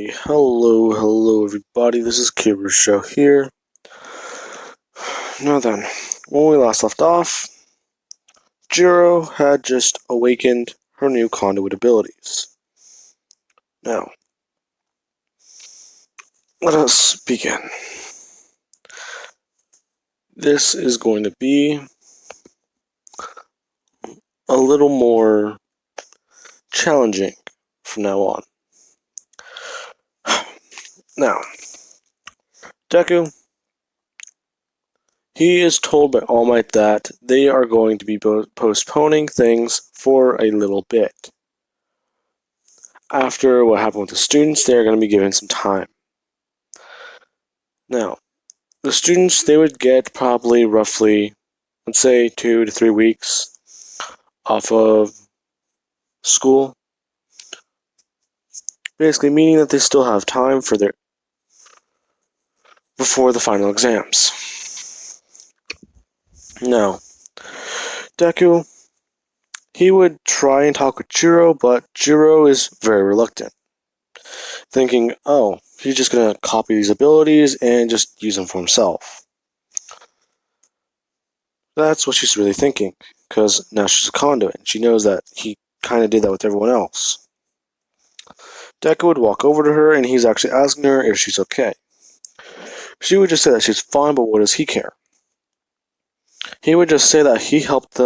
Alrighty, hello everybody, this is Kibber Show here. Now then, when we last left off, Jiro had just awakened her new conduit abilities. Now, let us begin. This is going to be a little more challenging from now on. Now, Deku, he is told by All Might that they are going to be postponing things for a little bit. After what happened with the students, they are going to be given some time. Now, the students, they would get probably roughly, let's say, 2 to 3 weeks off of school. Basically meaning that they still have time before the final exams. Now, Deku, he would try and talk with Jiro, but Jiro is very reluctant, thinking, oh, he's just going to copy these abilities and just use them for himself. That's what she's really thinking, because now she's a conduit, and she knows that he kind of did that with everyone else. Deku would walk over to her, and he's actually asking her if she's okay. She would just say that she's fine, but what does he care? He would just say that he helped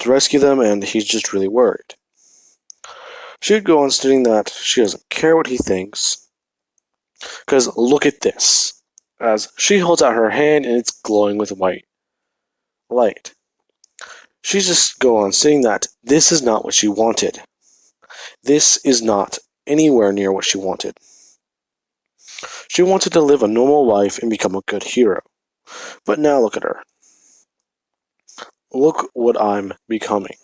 rescue them, and he's just really worried. She would go on stating that she doesn't care what he thinks, because look at this, as she holds out her hand and it's glowing with white light. She just go on saying that this is not what she wanted. This is not anywhere near what she wanted. She wanted to live a normal life and become a good hero. But now look at her. Look what I'm becoming.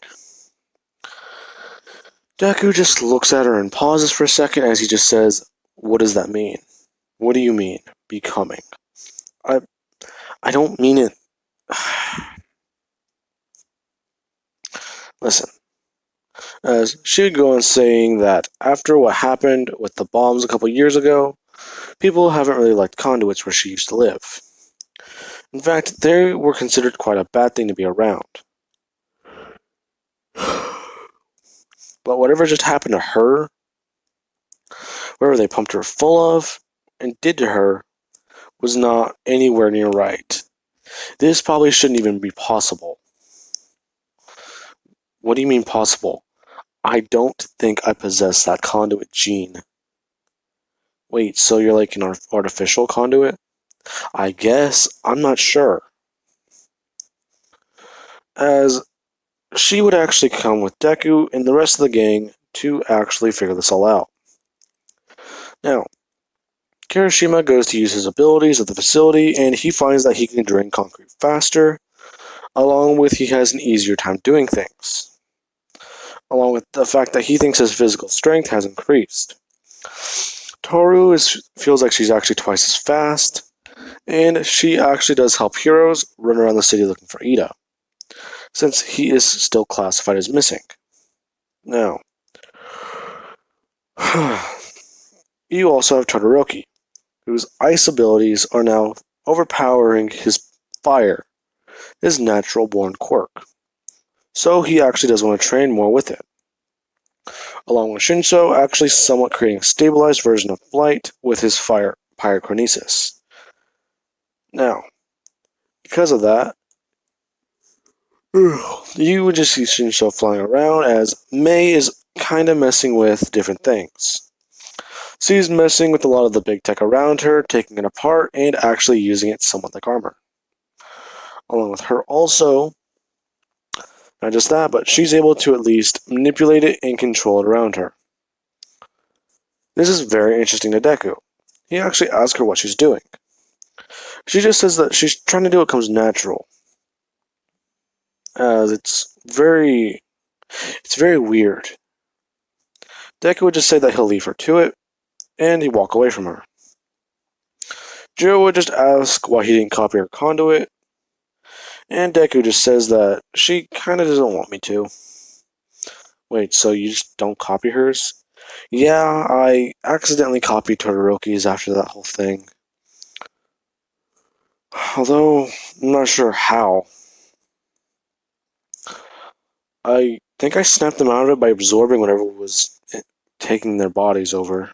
Deku just looks at her and pauses for a second as he just says, what does that mean? What do you mean, becoming? I don't mean it. Listen. As she would go on saying that after what happened with the bombs a couple years ago, people haven't really liked conduits where she used to live. In fact, they were considered quite a bad thing to be around. But whatever just happened to her, whatever they pumped her full of and did to her, was not anywhere near right. This probably shouldn't even be possible. What do you mean possible? I don't think I possess that conduit gene. Wait, so you're like an artificial conduit? I guess. I'm not sure. As she would actually come with Deku and the rest of the gang to actually figure this all out. Now, Kirishima goes to use his abilities at the facility and he finds that he can drain concrete faster, along with he has an easier time doing things. Along with the fact that he thinks his physical strength has increased. Toru feels like she's actually twice as fast, and she actually does help heroes run around the city looking for Ida, since he is still classified as missing. Now, you also have Todoroki, whose ice abilities are now overpowering his fire, his natural born quirk. So he actually does want to train more with it. Along with Shinso actually somewhat creating a stabilized version of flight with his fire pyrokinesis. Now, because of that, you would just see Shinso flying around as Mei is kind of messing with different things. She's messing with a lot of the big tech around her, taking it apart, and actually using it somewhat like armor. Along with her also, not just that, but she's able to at least manipulate it and control it around her. This is very interesting to Deku. He actually asks her what she's doing. She just says that she's trying to do what comes natural. As it's very weird. Deku would just say that he'll leave her to it, and he'd walk away from her. Jiro would just ask why he didn't copy her conduit, and Deku just says that she kinda doesn't want me to. Wait, so you just don't copy hers? Yeah, I accidentally copied Todoroki's after that whole thing. Although, I'm not sure how. I think I snapped them out of it by absorbing whatever was taking their bodies over,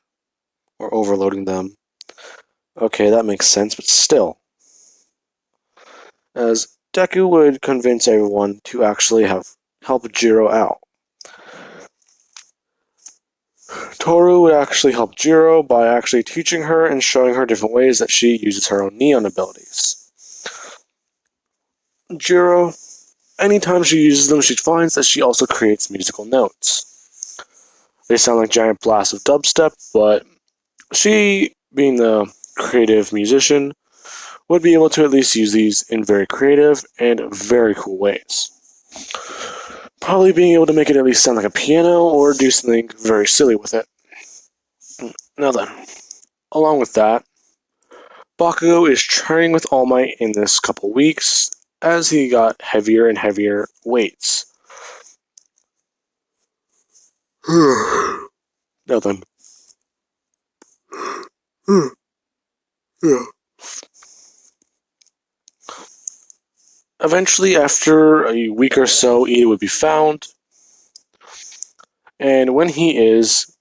or overloading them. Okay, that makes sense, but still. As Deku would convince everyone to actually help Jiro out. Toru would actually help Jiro by actually teaching her and showing her different ways that she uses her own neon abilities. Jiro, anytime she uses them, she finds that she also creates musical notes. They sound like giant blasts of dubstep, but she, being the creative musician, would be able to at least use these in very creative and very cool ways. Probably being able to make it at least sound like a piano or do something very silly with it. Now then, along with that, Bakugo is training with All Might in this couple weeks as he got heavier and heavier weights. Now then. Eventually, after a week or so, Ida would be found. And when he is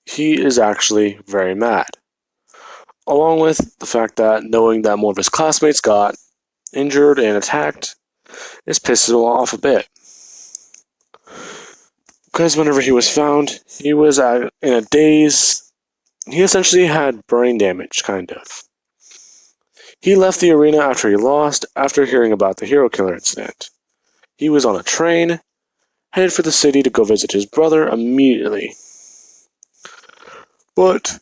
actually very mad. Along with the fact that knowing that more of his classmates got injured and attacked, this pisses him off a bit. Because whenever he was found, he was in a daze. He essentially had brain damage, kind of. He left the arena after he lost, after hearing about the hero killer incident. He was on a train, headed for the city to go visit his brother immediately. But...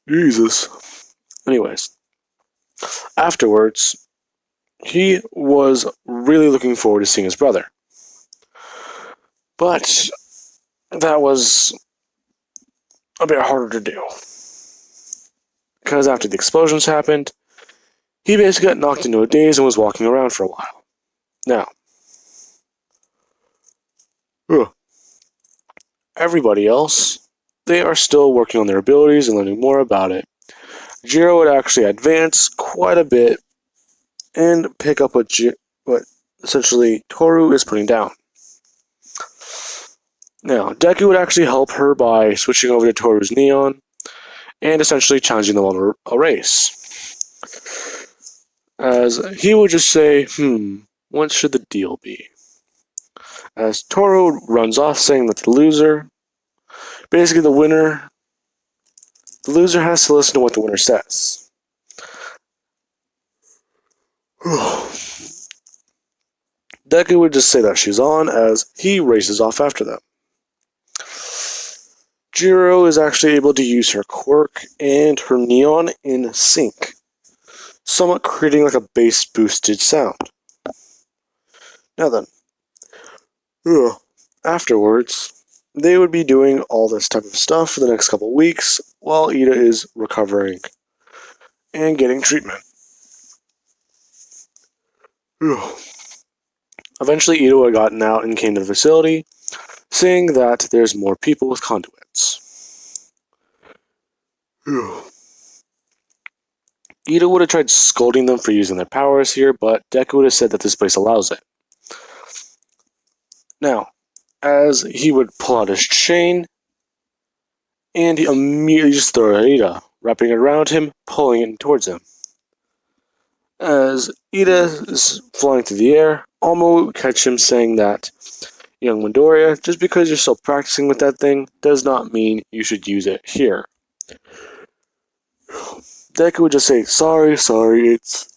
Jesus. Anyways, afterwards, he was really looking forward to seeing his brother. But that was a bit harder to do. Because after the explosions happened, he basically got knocked into a daze and was walking around for a while. Now, everybody else, they are still working on their abilities and learning more about it. Jiro would actually advance quite a bit and pick up what essentially Toru is putting down. Now, Deku would actually help her by switching over to Toru's Neon and essentially challenging them on a race. As he would just say, what should the deal be? As Toru runs off saying that the loser has to listen to what the winner says. Deku would just say that she's on as he races off after them. Jiro is actually able to use her quirk and her neon in sync, somewhat creating like a bass boosted sound. Now then, afterwards, they would be doing all this type of stuff for the next couple weeks while Ida is recovering and getting treatment. Eventually, Ida had gotten out and came to the facility, saying that there's more people with conduits. Ida would have tried scolding them for using their powers here, but Deku would have said that this place allows it. Now, as he would pull out his chain, and he immediately just throw it at Ida, wrapping it around him, pulling it towards him. As Ida is flying through the air, Alma would catch him saying that, young Midoriya, just because you're still practicing with that thing does not mean you should use it here. Deku would just say, sorry, it's...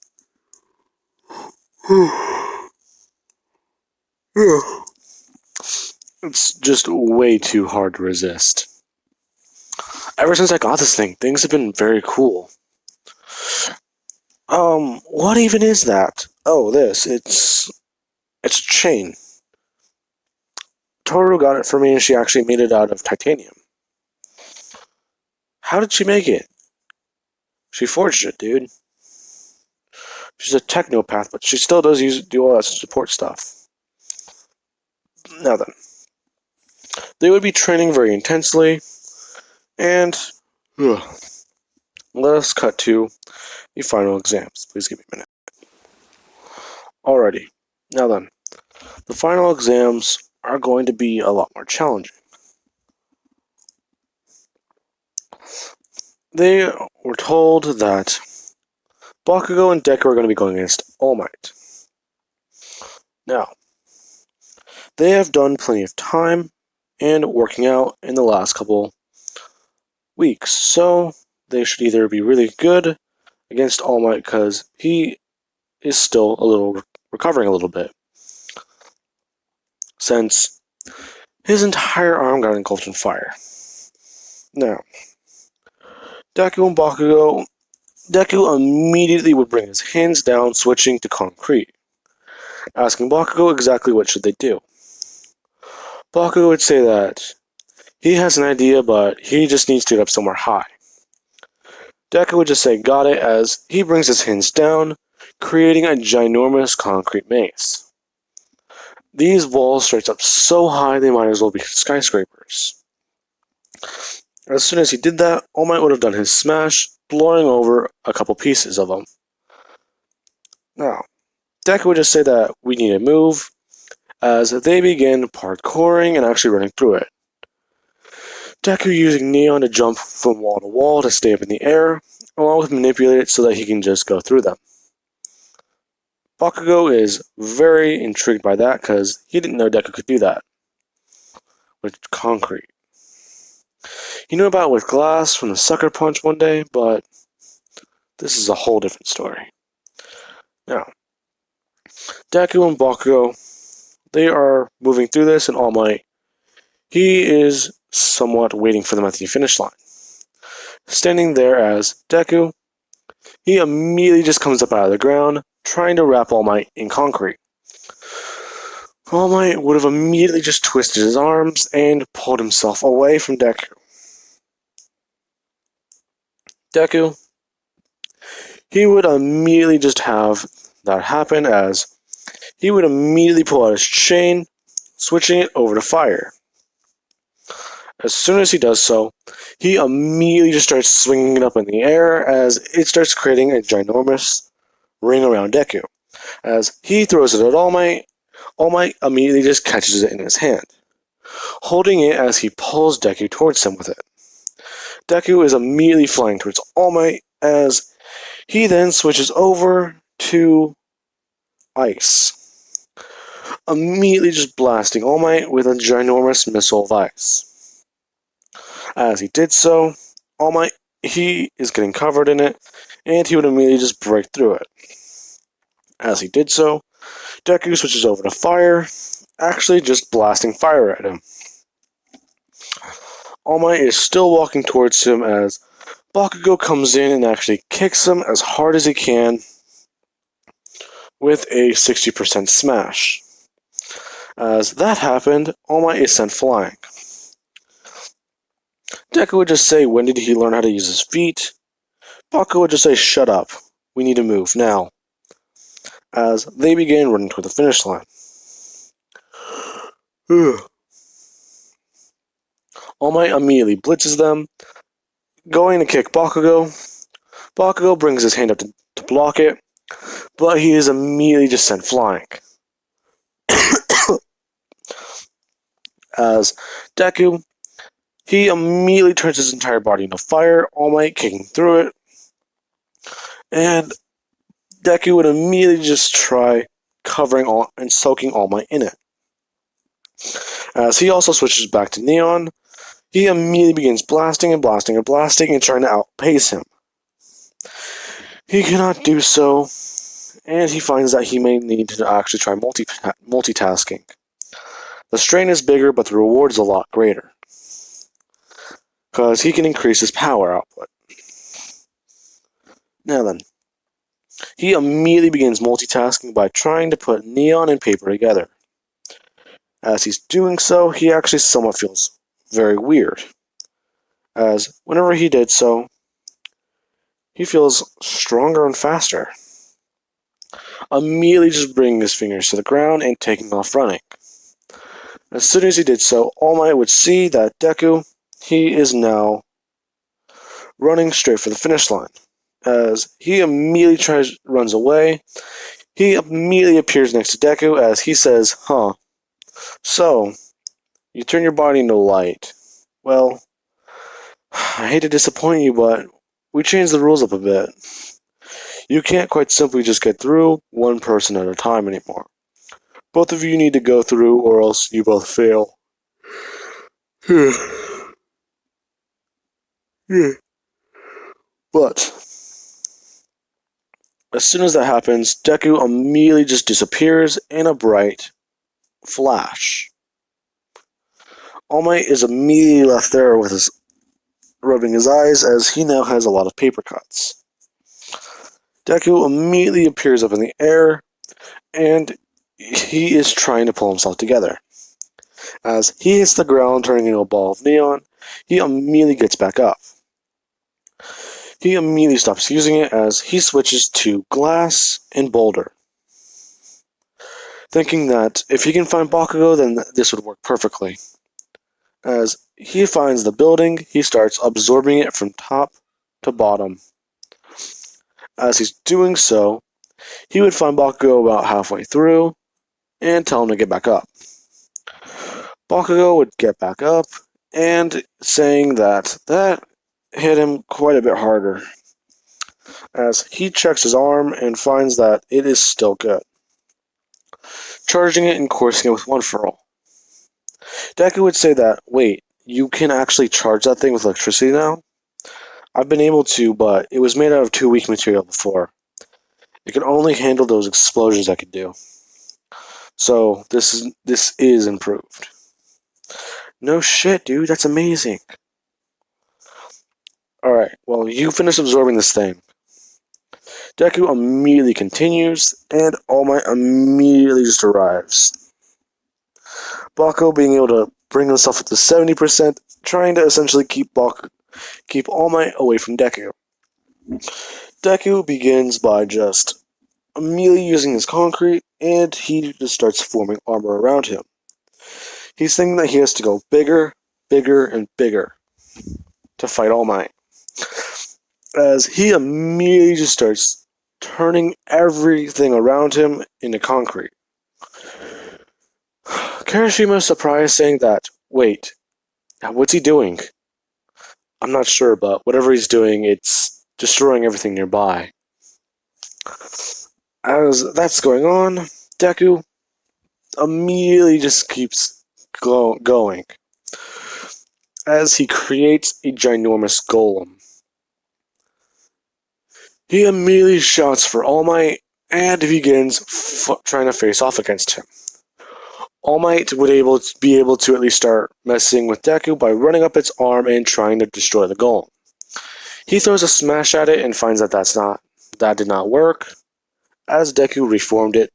It's just way too hard to resist. Ever since I got this thing, things have been very cool. What even is that? Oh, this. It's a chain. Toru got it for me and she actually made it out of titanium. How did she make it? She forged it, dude. She's a technopath, but she still does do all that support stuff. Now then, they would be training very intensely, and let us cut to the final exams. Please give me a minute. Alrighty, now then, the final exams are going to be a lot more challenging. They were told that Bakugo and Deku are going to be going against All Might. Now, they have done plenty of time and working out in the last couple weeks, so they should either be really good against All Might because he is still recovering a little bit, since his entire arm got engulfed in fire. Now, Deku and Bakugo, Deku immediately would bring his hands down, switching to concrete, asking Bakugo exactly what should they do. Bakugo would say that he has an idea, but he just needs to get up somewhere high. Deku would just say got it as he brings his hands down, creating a ginormous concrete maze. These walls stretch up so high they might as well be skyscrapers. As soon as he did that, All Might would have done his smash, blowing over a couple pieces of them. Now, Deku would just say that we need to move, as they begin parkouring and actually running through it. Deku using Neon to jump from wall to wall to stay up in the air, along with manipulate it so that he can just go through them. Bakugo is very intrigued by that because he didn't know Deku could do that with concrete. He knew about it with glass from the sucker punch one day, but this is a whole different story. Now, Deku and Bakugo, they are moving through this, and All Might, he is somewhat waiting for them at the finish line. Standing there as Deku, he immediately just comes up out of the ground, trying to wrap All Might in concrete. All Might would have immediately just twisted his arms and pulled himself away from Deku. Deku, he would immediately just have that happen as he would immediately pull out his chain, switching it over to fire. As soon as he does so, he immediately just starts swinging it up in the air as it starts creating a ginormous ring around Deku. As he throws it at All Might immediately just catches it in his hand, holding it as he pulls Deku towards him with it. Deku is immediately flying towards All Might as he then switches over to ice, immediately just blasting All Might with a ginormous missile of ice. As he did so, All Might, he is getting covered in it, and he would immediately just break through it. As he did so, Deku switches over to fire, actually just blasting fire at him. All Might is still walking towards him as Bakugo comes in and actually kicks him as hard as he can with a 60% smash. As that happened, All Might is sent flying. Deku would just say, when did he learn how to use his feet? Bakugo would just say, shut up. We need to move, now. As they begin running toward the finish line. All Might immediately blitzes them, going to kick Bakugo. Bakugo brings his hand up to block it, but he is immediately just sent flying. As Deku, he immediately turns his entire body into fire, All Might kicking through it, and Deku would immediately just try covering and soaking All Might in it. As he also switches back to Neon, he immediately begins blasting and blasting and blasting and trying to outpace him. He cannot do so, and he finds that he may need to actually try multitasking. The strain is bigger, but the reward is a lot greater, because he can increase his power output. Now then, he immediately begins multitasking by trying to put neon and paper together. As he's doing so, he actually somewhat feels very weird, as whenever he did so, he feels stronger and faster, immediately just bringing his fingers to the ground and taking off running. As soon as he did so, All Might would see that Deku, he is now running straight for the finish line. As he immediately runs away, he immediately appears next to Deku as he says, "Huh, so, you turn your body into light. Well, I hate to disappoint you, but we changed the rules up a bit. You can't quite simply just get through one person at a time anymore. Both of you need to go through or else you both fail." But as soon as that happens, Deku immediately just disappears in a bright flash. All Might is immediately left there with his rubbing his eyes as he now has a lot of paper cuts. Deku immediately appears up in the air and he is trying to pull himself together. As he hits the ground turning into a ball of neon, he immediately gets back up. He immediately stops using it as he switches to glass and boulder, thinking that if he can find Bakugo, then this would work perfectly. As he finds the building, he starts absorbing it from top to bottom. As he's doing so, he would find Bakugo about halfway through and tell him to get back up. Bakugo would get back up and saying that hit him quite a bit harder, as he checks his arm and finds that it is still good, charging it and coursing it with one for all. Deku would say that, "Wait, you can actually charge that thing with electricity now? I've been able to, but it was made out of too weak material before. It can only handle those explosions I could do. So this is improved." No shit, dude, that's amazing. Alright, well, you finish absorbing this thing. Deku immediately continues, and All Might immediately just arrives. Bakugo being able to bring himself up to 70%, trying to essentially keep All Might away from Deku. Deku begins by just immediately using his concrete, and he just starts forming armor around him. He's thinking that he has to go bigger, bigger, and bigger to fight All Might, as he immediately just starts turning everything around him into concrete. Kirishima is surprised, saying that, "Wait, what's he doing?" "I'm not sure, but whatever he's doing, it's destroying everything nearby." As that's going on, Deku immediately just keeps going, as he creates a ginormous golem. He immediately shouts for All Might and begins trying to face off against him. All Might would be able to at least start messing with Deku by running up its arm and trying to destroy the golem. He throws a smash at it and finds that did not work, as Deku reformed it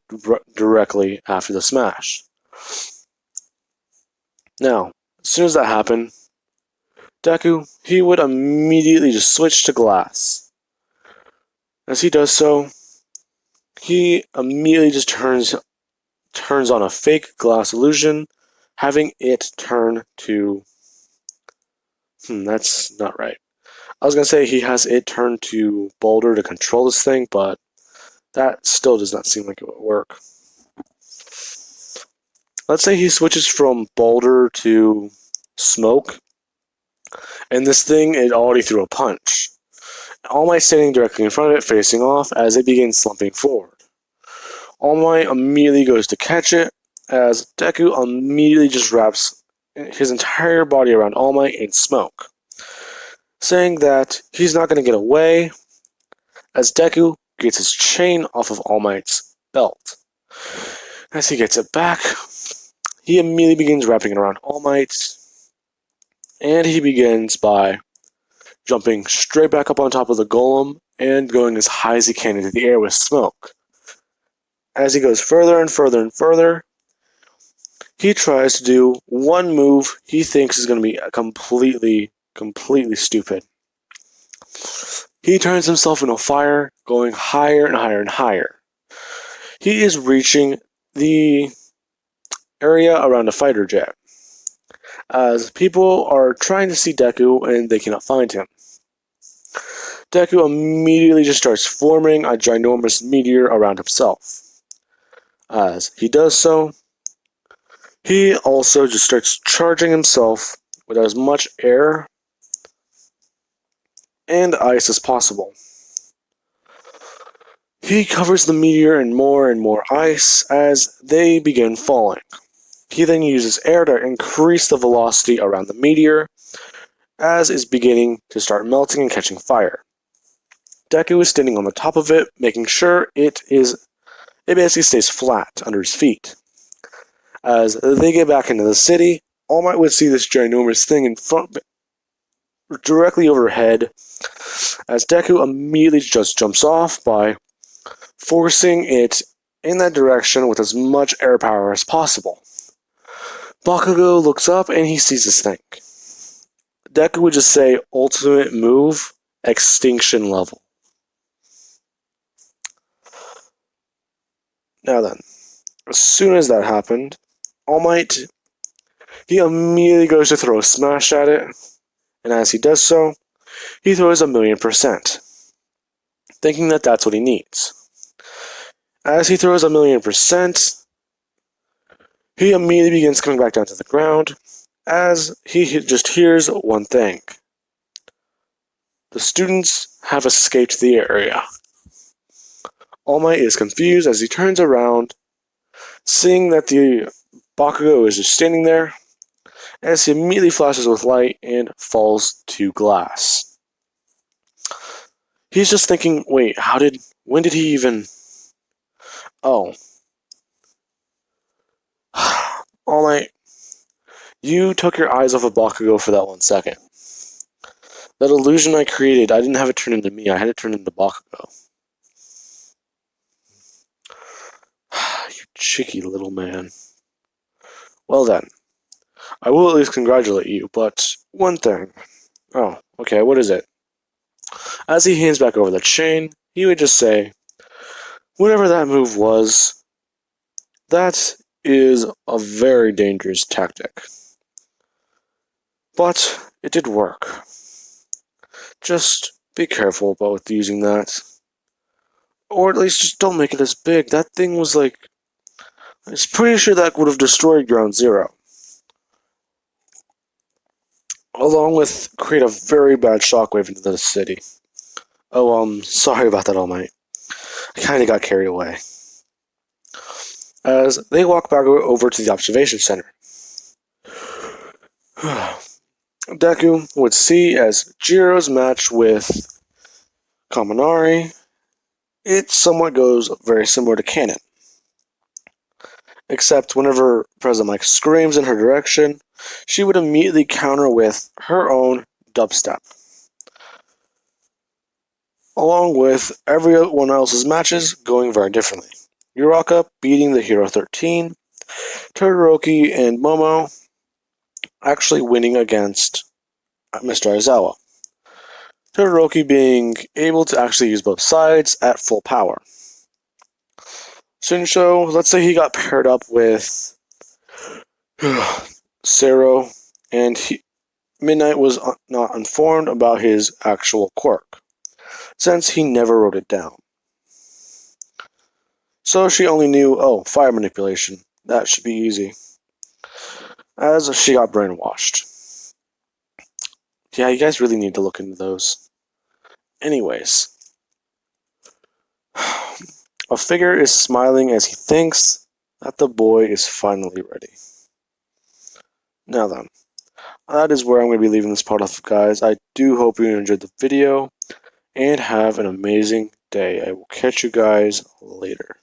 directly after the smash. Now, as soon as that happened, Deku, he would immediately just switch to glass. As he does so, he immediately just turns on a fake glass illusion, having it turn to... that's not right. I was going to say he has it turn to boulder to control this thing, but that still does not seem like it would work. Let's say he switches from boulder to smoke, and this thing, it already threw a punch. All Might standing directly in front of it, facing off, as it begins slumping forward. All Might immediately goes to catch it, as Deku immediately just wraps his entire body around All Might in smoke, saying that he's not going to get away, as Deku gets his chain off of All Might's belt. As he gets it back, he immediately begins wrapping it around All Might, and he begins by jumping straight back up on top of the golem and going as high as he can into the air with smoke. As he goes further and further and further, he tries to do one move he thinks is going to be completely stupid. He turns himself into fire, going higher and higher and higher. He is reaching the area around a fighter jet, as people are trying to see Deku and they cannot find him. Deku immediately just starts forming a ginormous meteor around himself. As he does so, he also just starts charging himself with as much air and ice as possible. He covers the meteor in more and more ice as they begin falling. He then uses air to increase the velocity around the meteor as it's beginning to start melting and catching fire. Deku is standing on the top of it, making sure it basically stays flat under his feet. As they get back into the city, All Might would see this ginormous thing in front, directly overhead, as Deku immediately just jumps off by forcing it in that direction with as much air power as possible. Bakugo looks up and he sees this thing. Deku would just say, ultimate move, extinction level. Now then, as soon as that happened, All Might, he immediately goes to throw a smash at it, and as he does so, he throws 1,000,000%, thinking that that's what he needs. As he throws 1,000,000%, he immediately begins coming back down to the ground, as he just hears one thing. The students have escaped the area. All Might is confused as he turns around, seeing that the Bakugo is just standing there, as he immediately flashes with light and falls to glass. He's just thinking, wait, when did he even... Oh. All Might, you took your eyes off of Bakugo for that 1 second. That illusion I created, I didn't have it turn into me, I had it turn into Bakugo. You cheeky little man. Well then, I will at least congratulate you, but one thing. Oh, okay, what is it? As he hands back over the chain, he would just say, whatever that move was, that is a very dangerous tactic. But it did work. Just be careful about using that. Or at least just don't make it as big. That thing was like... I'm pretty sure that would have destroyed Ground Zero. Along with create a very bad shockwave into the city. Oh, sorry about that, All Might. I kind of got carried away. As they walk back over to the observation center. Deku would see as Jiro's match with Kaminari, it somewhat goes very similar to canon. Except whenever President Mike screams in her direction, she would immediately counter with her own dubstep. Along with everyone else's matches going very differently. Uraka beating the Hero 13, Todoroki and Momo actually winning against Mr. Aizawa. Todoroki being able to actually use both sides at full power. Shinsho, let's say he got paired up with Zero, and Midnight was not informed about his actual quirk, since he never wrote it down. So she only knew, oh, fire manipulation. That should be easy. As she got brainwashed. Yeah, you guys really need to look into those. Anyways. A figure is smiling as he thinks that the boy is finally ready. Now then, that is where I'm going to be leaving this part off, guys. I do hope you enjoyed the video, and have an amazing day. I will catch you guys later.